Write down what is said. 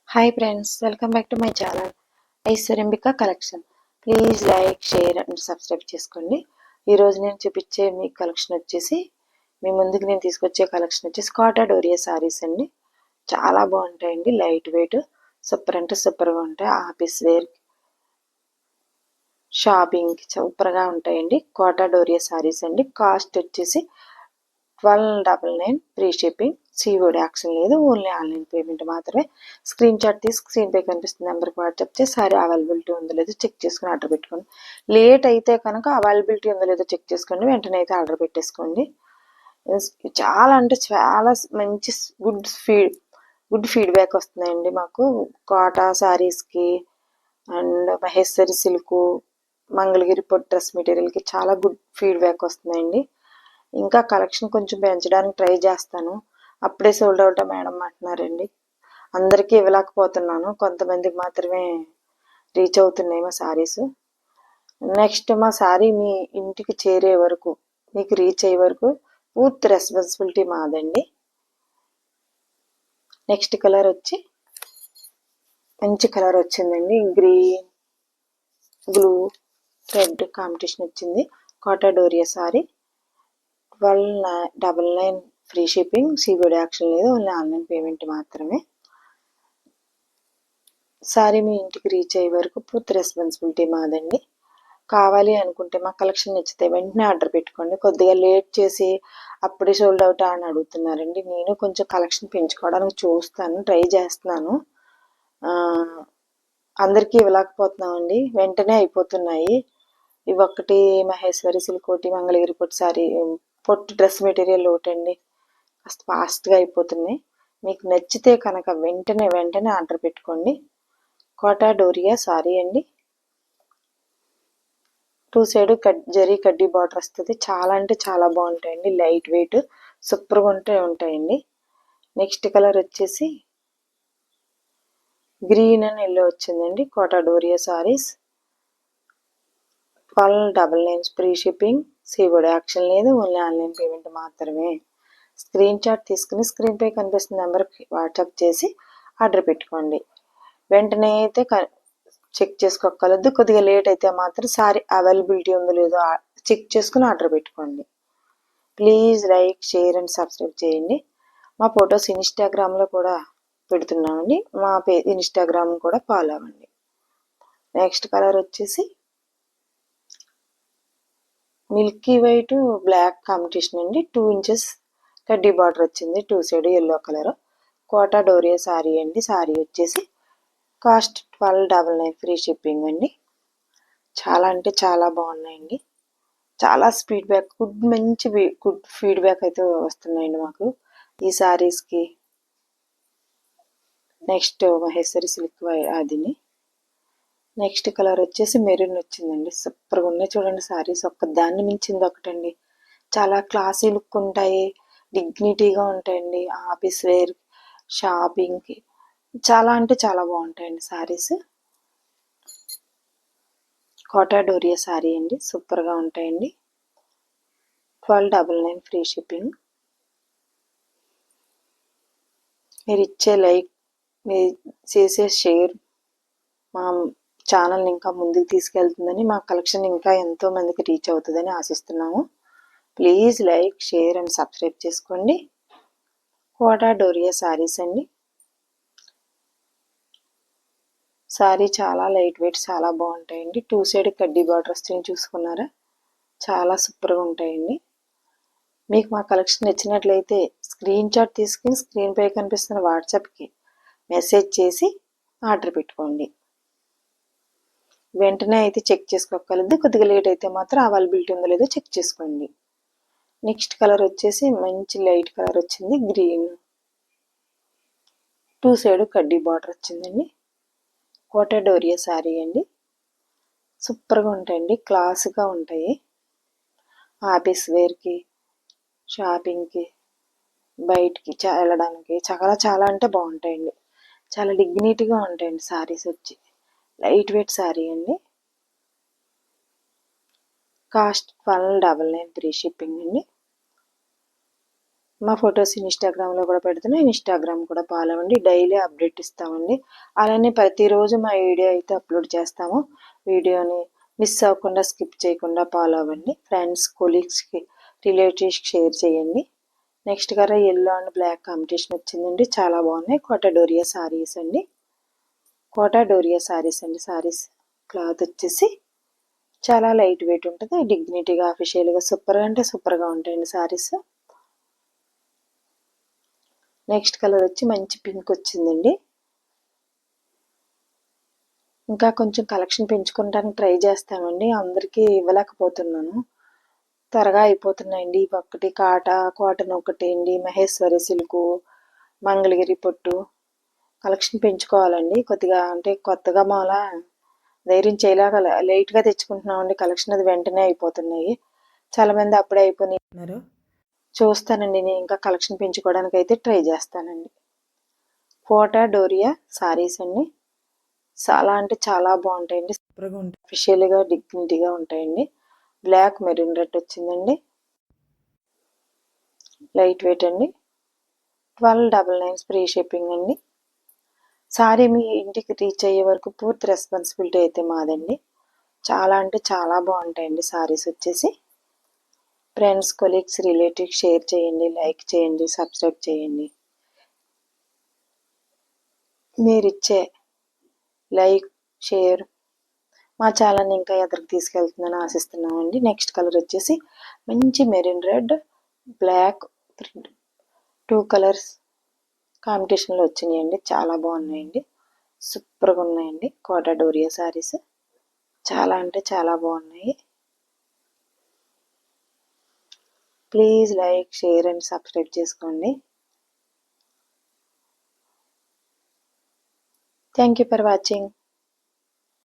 Hi friends, welcome back to my channel Aishwaryambika collection. Please like, share and subscribe చేసుకోండి. ఈరోజు నేను చూపించే మీ collection వచ్చేసి, మీ ముందుకు నేను తీసుకొచ్చే కలెక్షన్ వచ్చేసి కాటా డోరియా శారీస్ అండి. చాలా బాగుంటాయండి, లైట్ వెయిట్, సూపర్ అంటే సూపర్గా ఉంటాయి. ఆఫీస్ వేర్, షాపింగ్ సూపర్గా ఉంటాయండి. కాటా డోరియా శారీస్ అండి. కాస్ట్ వచ్చేసి 1299 ఫ్రీ షిప్పింగ్. సిఓడి యాక్షన్ లేదు, ఓన్లీ ఆన్లైన్ పేమెంట్ మాత్రమే. స్క్రీన్ షాట్ తీసి స్క్రీన్ పై కనిపిస్తున్న నెంబర్కి వాట్సాప్ చేసి సారీ అవైలబిలిటీ ఉందో లేదో చెక్ చేసుకుని ఆర్డర్ పెట్టుకోండి. లేట్ అయితే కనుక అవైలబిలిటీ ఉందో లేదో చెక్ చేసుకోండి, వెంటనే అయితే ఆర్డర్ పెట్టేసుకోండి. చాలా అంటే చాలా మంచి గుడ్ ఫీడ్బ్యాక్ వస్తున్నాయండి మాకు కాటా శారీస్కి అండ్ మహేశ్వరి సిల్క్, మంగళగిరి పొట్ డ్రెస్ మెటీరియల్కి చాలా గుడ్ ఫీడ్బ్యాక్ వస్తున్నాయండి. ఇంకా కలెక్షన్ కొంచెం పెంచడానికి ట్రై చేస్తాను. అప్పుడే సోల్డ్ అవుట్ మేడం అంటున్నారండి. అందరికీ ఇవ్వలేకపోతున్నాను, కొంతమందికి మాత్రమే రీచ్ అవుతున్నాయి మా శారీస్. నెక్స్ట్ మా శారీ మీ ఇంటికి చేరే వరకు, మీకు రీచ్ అయ్యే వరకు పూర్తి రెస్పాన్సిబిలిటీ మాదండి. నెక్స్ట్ కలర్ వచ్చి మంచి కలర్ వచ్చిందండి, గ్రీన్ బ్లూ రెడ్ కాంబినేషన్ వచ్చింది. Kota Doria sari 1299 free shipping. CBD action లేదు, ఓన్లీ ఆన్లైన్ పేమెంట్ మాత్రమే. సారీ మీ ఇంటికి రీచ్ అయ్యే వరకు పూర్తి రెస్పాన్సిబిలిటీ మాదండి. కావాలి అనుకుంటే మా కలెక్షన్ నచ్చితే వెంటనే ఆర్డర్ పెట్టుకోండి. కొద్దిగా లేట్ చేసి అప్పుడే సోల్డ్ అవుట్ అని అడుగుతున్నారండి. నేను కొంచెం కలెక్షన్ పెంచుకోవడానికి చూస్తాను, ట్రై చేస్తున్నాను. అందరికీ ఇవ్వలేకపోతున్నామండి, వెంటనే అయిపోతున్నాయి. ఇవి ఒక్కటి మహేశ్వరి సిల్క్ ఒకటి, మంగళగిరి పొట్టు సారీ పొట్టు డ్రెస్ మెటీరియల్ ఒకటండి, కాస్త ఫాస్ట్గా అయిపోతున్నాయి. మీకు నచ్చితే కనుక వెంటనే ఆర్డర్ పెట్టుకోండి. కోటా డోరియా సారీ అండి, 2 సైడ్ జరీ కడ్డీ బార్డర్ వస్తుంది. చాలా అంటే చాలా బాగుంటాయండి, లైట్ వెయిట్ సూపర్గా ఉంటాయండి. నెక్స్ట్ కలర్ వచ్చేసి గ్రీన్ అండ్ ఎల్లో వచ్చిందండి. Kota Doria sarees 1299 free shipping. CBD action లేదు, ఓన్లీ ఆన్లైన్ పేమెంట్ మాత్రమే. స్క్రీన్ షాట్ తీసుకుని స్క్రీన్ పై కనిపిస్తున్న నెంబర్కి వాట్సాప్ చేసి ఆర్డర్ పెట్టుకోండి. వెంటనే అయితే చెక్ చేసుకోగలదు, కొద్దిగా లేట్ అయితే మాత్రం సారీ అవైలబిలిటీ ఉందో లేదో చెక్ చేసుకుని ఆర్డర్ పెట్టుకోండి. Please like, share and subscribe చేయండి. మా ఫొటోస్ ఇన్స్టాగ్రామ్లో కూడా పెడుతున్నామండి, మా ఇన్స్టాగ్రామ్ కూడా ఫాలో అవ్వండి. నెక్స్ట్ కలర్ వచ్చేసి మిల్కీ వైట్ బ్లాక్ కాంబినేషన్ అండి, 2 ఇంచెస్ కడ్డీ బార్డర్ వచ్చింది, 2 side yellow colour. Kota Doria saree అండి. శారీ వచ్చేసి కాస్ట్ 1299 ఫ్రీ షిప్పింగ్ అండి. చాలా అంటే చాలా బాగున్నాయండి, చాలా మంచి గుడ్ ఫీడ్బ్యాక్ అయితే వస్తున్నాయండి మాకు ఈ శారీస్కి. నెక్స్ట్ మహేశ్వరి సిల్క్ అదిని. నెక్స్ట్ కలర్ వచ్చేసి మెరూన్ వచ్చిందండి, సూపర్గా ఉన్నాయి చూడండి శారీస్. దాన్ని మించింది ఒకటండి, చాలా క్లాసీ లుక్ ఉంటాయి, డిగ్నిటీగా ఉంటాయండి. ఆఫీస్ వేర్, షాపింగ్కి చాలా అంటే చాలా బాగుంటాయండి శారీస్. కోటా డోరియా శారీ అండి, సూపర్గా ఉంటాయండి. 1299 ఫ్రీ షిప్పింగ్. మీరు ఇచ్చే లైక్, మీరు చేసే షేర్ మా ఛానల్ని ఇంకా ముందుకు తీసుకెళ్తుందని, మా కలెక్షన్ ఇంకా ఎంతో మందికి రీచ్ అవుతుందని ఆశిస్తున్నాము. Please like, share and subscribe చేసుకోండి. కోటా డోరియా శారీస్ అండి. శారీ చాలా లైట్ వెయిట్, చాలా బాగుంటాయండి. 2 సైడ్ కడ్డీ బార్డర్ వస్తే చూసుకున్నారా, చాలా సూపర్గా ఉంటాయండి. మీకు మా కలెక్షన్ నచ్చినట్లయితే స్క్రీన్ షాట్ తీసుకుని స్క్రీన్ పై కనిపిస్తున్న వాట్సాప్కి మెసేజ్ చేసి ఆర్డర్ పెట్టుకోండి. వెంటనే అయితే చెక్ చేసుకోగలదు, కొద్దిగా లేట్ అయితే మాత్రం అవైలబిలిటీ ఉందో లేదో చెక్ చేసుకోండి. నెక్స్ట్ కలర్ వచ్చేసి మంచి లైట్ కలర్ వచ్చింది, గ్రీన్, 2 సైడ్ కడ్డీ బార్డర్ వచ్చిందండి. కోటా డోరియా శారీ అండి, సూపర్గా ఉంటాయండి, క్లాస్గా ఉంటాయి. ఆఫీస్ వేర్కి, షాపింగ్కి, బయటికి వెళ్ళడానికి చాలా అంటే బాగుంటాయండి, చాలా డిగ్నిటీగా ఉంటాయండి శారీస్ వచ్చి. లైట్ వెయిట్ శారీ అండి, కాస్ట్ 1299 ఫ్రీ షిప్పింగ్ అండి. మా ఫొటోస్ ఇన్స్టాగ్రామ్లో కూడా పెడుతున్నా, ఇన్స్టాగ్రామ్ కూడా ఫాలో అవ్వండి. డైలీ అప్డేట్ ఇస్తామండి. అలానే ప్రతిరోజు మా వీడియో అయితే అప్లోడ్ చేస్తాము. వీడియోని మిస్ అవ్వకుండా స్కిప్ చేయకుండా ఫాలో అవ్వండి. ఫ్రెండ్స్, కొలీగ్స్కి, రిలేటివ్స్కి షేర్ చేయండి. నెక్స్ట్ గారా ఎల్లో అండ్ బ్లాక్ కాంబినేషన్ వచ్చిందండి. చాలా బాగున్నాయి. కోటా డోరియా సారీస్ అండి. కోటా డోరియా సారీస్ అండి. సారీస్ క్లాత్ వచ్చేసి చాలా లైట్ వెయిట్ ఉంటుంది. డిగ్నిటీగా, అఫీషియల్గా సూపర్గా అంటే సూపర్గా ఉంటాయండి సారీస్. నెక్స్ట్ కలర్ వచ్చి మంచి పింక్ వచ్చిందండి. ఇంకా కొంచెం కలెక్షన్ పెంచుకోవడానికి ట్రై చేస్తామండి. అందరికీ ఇవ్వలేకపోతున్నాను. త్వరగా అయిపోతున్నాయండి. ఇవి ఒకటి కాటన్ ఒకటి అండి, మహేశ్వరి సిల్కు, మంగళగిరి పొట్టు కలెక్షన్ పెంచుకోవాలండి. కొద్దిగా అంటే కొత్తగా మాల ధైర్యం చేయలేక లేట్గా తెచ్చుకుంటున్నామండి. కలెక్షన్ అది వెంటనే అయిపోతున్నాయి. చాలామంది అప్పుడే అయిపోయినారు. చూస్తానండి, నేను ఇంకా కలెక్షన్ పెంచుకోవడానికి అయితే ట్రై చేస్తానండి. కోటా డోరియా సారీస్ అండి. చాలా అంటే చాలా బాగుంటాయండి. సూపర్గా ఉంటాయి. అఫీషియల్గా, డిగ్నిటీగా ఉంటాయండి. బ్లాక్ మెరూన్ రెడ్ వచ్చిందండి. లైట్ వెయిట్ అండి. 1299 ఫ్రీ షిప్పింగ్ అండి. సారీ మీ ఇంటికి రీచ్ అయ్యే వరకు పూర్తి రెస్పాన్సిబిలిటీ అయితే మాదండి. చాలా అంటే చాలా బాగుంటాయండి సారీస్ వచ్చేసి. ఫ్రెండ్స్, కొలీగ్స్, రిలేటివ్స్ షేర్ చేయండి, లైక్ చేయండి, సబ్స్క్రైబ్ చేయండి. మీరిచ్చే లైక్, షేర్ మా ఛానల్ని ఇంకా ఎదురుకు తీసుకెళ్తుందని ఆశిస్తున్నామండి. నెక్స్ట్ కలర్ వచ్చేసి మంచి మెరూన్ రెడ్, బ్లాక్, 2 కలర్స్ కాంపిటీషన్లో వచ్చినాయండి. చాలా బాగున్నాయండి. సూపర్గా ఉన్నాయండి. కోటా డోరియా శారీస్ చాలా అంటే చాలా బాగున్నాయి. Please like, share and subscribe చేసుకోండి. Thank you for watching.